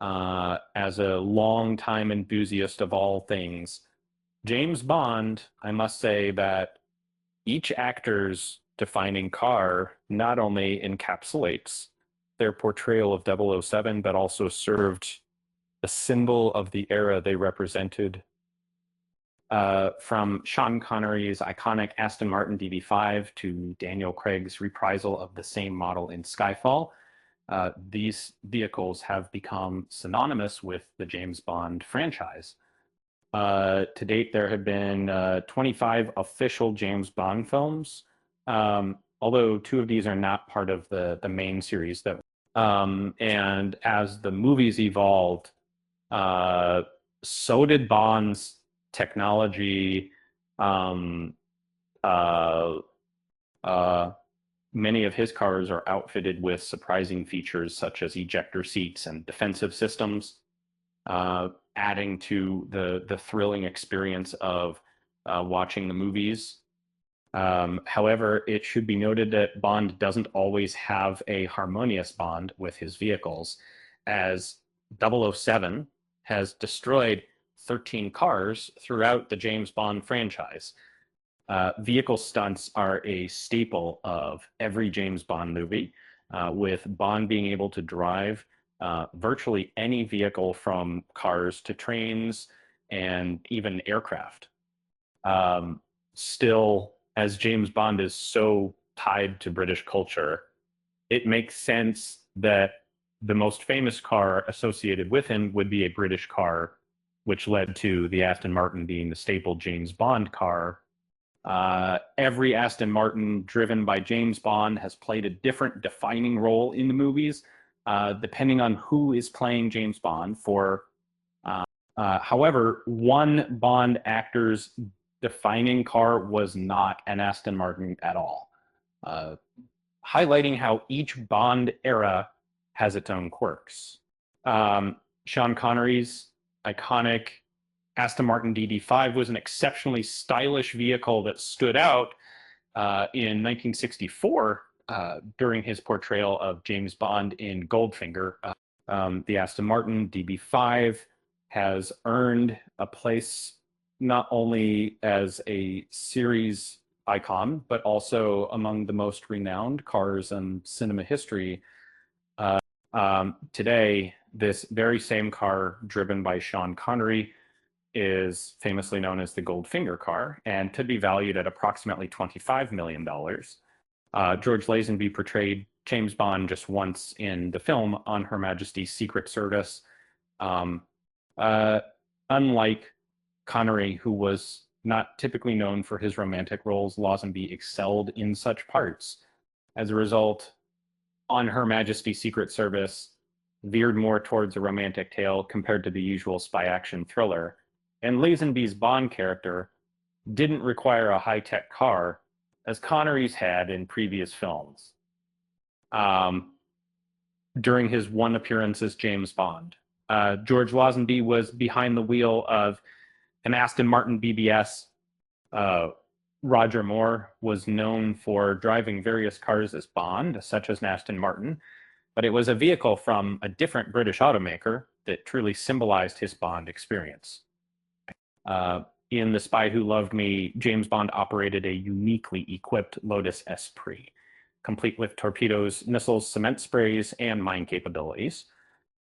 as a longtime enthusiast of all things, James Bond, I must say that each actor's defining car not only encapsulates their portrayal of 007, but also served a symbol of the era they represented. From Sean Connery's iconic Aston Martin DB5 to Daniel Craig's reprisal of the same model in Skyfall, these vehicles have become synonymous with the James Bond franchise. To date, there have been 25 official James Bond films, although 2 of these are not part of the main series. And as the movies evolved, so did Bond's technology. Um, uh, Many of his cars are outfitted with surprising features such as ejector seats and defensive systems, adding to the thrilling experience of watching the movies. However, it should be noted that Bond doesn't always have a harmonious bond with his vehicles, as 007 has destroyed 13 cars throughout the James Bond franchise. Vehicle stunts are a staple of every James Bond movie, with Bond being able to drive virtually any vehicle from cars to trains and even aircraft. Still, as James Bond is so tied to British culture, it makes sense that the most famous car associated with him would be a British car, which led to the Aston Martin being the staple James Bond car. Every Aston Martin driven by James Bond has played a different defining role in the movies, depending on who is playing James Bond. However, one Bond actor's defining car was not an Aston Martin at all, highlighting how each Bond era has its own quirks. Sean Connery's iconic Aston Martin DB5 was an exceptionally stylish vehicle that stood out in 1964 during his portrayal of James Bond in Goldfinger. The Aston Martin DB5 has earned a place not only as a series icon, but also among the most renowned cars in cinema history. Today, this very same car, driven by Sean Connery, is famously known as the Goldfinger car, and to be valued at approximately $25 million. George Lazenby portrayed James Bond just once in the film on Her Majesty's Secret Service. Unlike Connery, who was not typically known for his romantic roles, Lazenby excelled in such parts. As a result, on Her Majesty's Secret Service veered more towards a romantic tale compared to the usual spy action thriller. And Lazenby's Bond character didn't require a high-tech car, as Connery's had in previous films. During his one appearance as James Bond, George Lazenby was behind the wheel of an Aston Martin BBS. Roger Moore was known for driving various cars as Bond, such as an Aston Martin, but it was a vehicle from a different British automaker that truly symbolized his Bond experience. In The Spy Who Loved Me, James Bond operated a uniquely equipped Lotus Esprit, complete with torpedoes, missiles, cement sprays, and mine capabilities.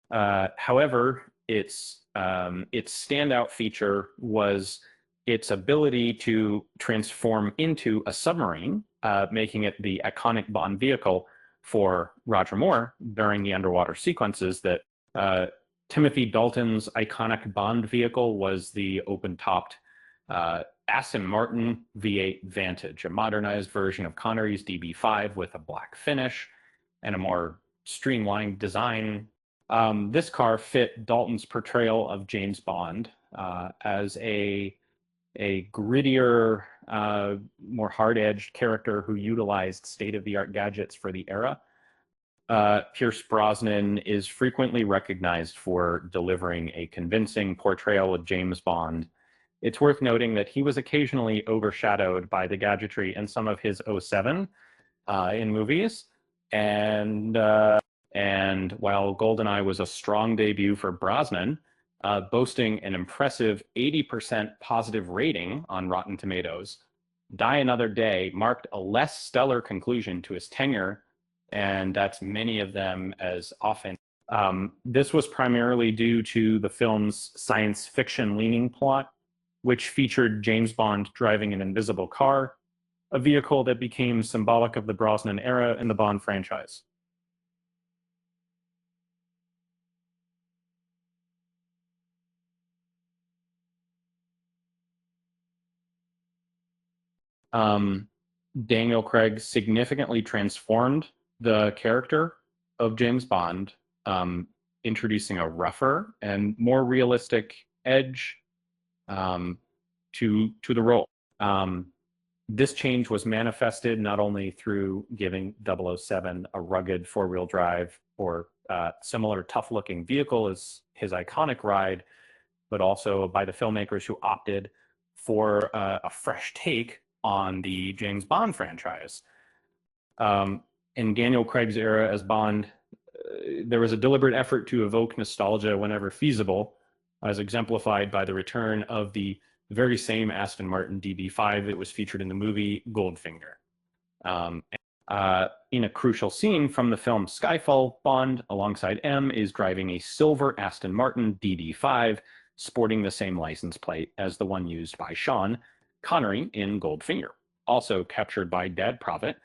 However, its standout feature was its ability to transform into a submarine, making it the iconic Bond vehicle for Roger Moore during the underwater sequences. That Timothy Dalton's iconic Bond vehicle was the open-topped Aston Martin V8 Vantage, a modernized version of Connery's DB5 with a black finish and a more streamlined design. This car fit Dalton's portrayal of James Bond as a grittier, more hard-edged character who utilized state-of-the-art gadgets for the era. Pierce Brosnan is frequently recognized for delivering a convincing portrayal of James Bond. It's worth noting that he was occasionally overshadowed by the gadgetry in some of his 07 in movies, and And while GoldenEye was a strong debut for Brosnan, boasting an impressive 80% positive rating on Rotten Tomatoes, Die Another Day marked a less stellar conclusion to his tenure, and that's many of them as often. This was primarily due to the film's science fiction leaning plot, which featured James Bond driving an invisible car, a vehicle that became symbolic of the Brosnan era in the Bond franchise. Um, Daniel Craig significantly transformed the character of James Bond, um, introducing a rougher and more realistic edge um, to the role. This change was manifested not only through giving 007 a rugged four-wheel drive or similar tough-looking vehicle as his iconic ride, but also by the filmmakers who opted for a fresh take on the James Bond franchise. Um, in Daniel Craig's era as Bond, there was a deliberate effort to evoke nostalgia whenever feasible, as exemplified by the return of the very same Aston Martin DB5 that was featured in the movie Goldfinger. Um, in a crucial scene from the film Skyfall, Bond, alongside M, is driving a silver Aston Martin DB5, sporting the same license plate as the one used by Sean Connery in Goldfinger. Also captured by Dad Profit,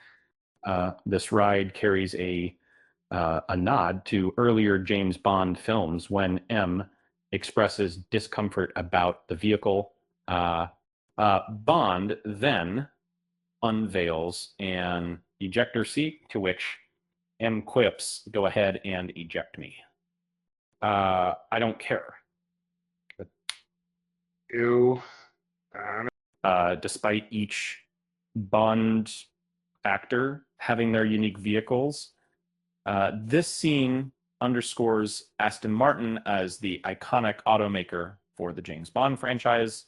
this ride carries a nod to earlier James Bond films when M expresses discomfort about the vehicle. Bond then unveils an ejector seat, to which M quips, "Go ahead and eject me." I don't care. Ew. Despite each Bond actor having their unique vehicles, this scene underscores Aston Martin as the iconic automaker for the James Bond franchise.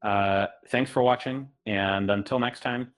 Thanks for watching, and until next time,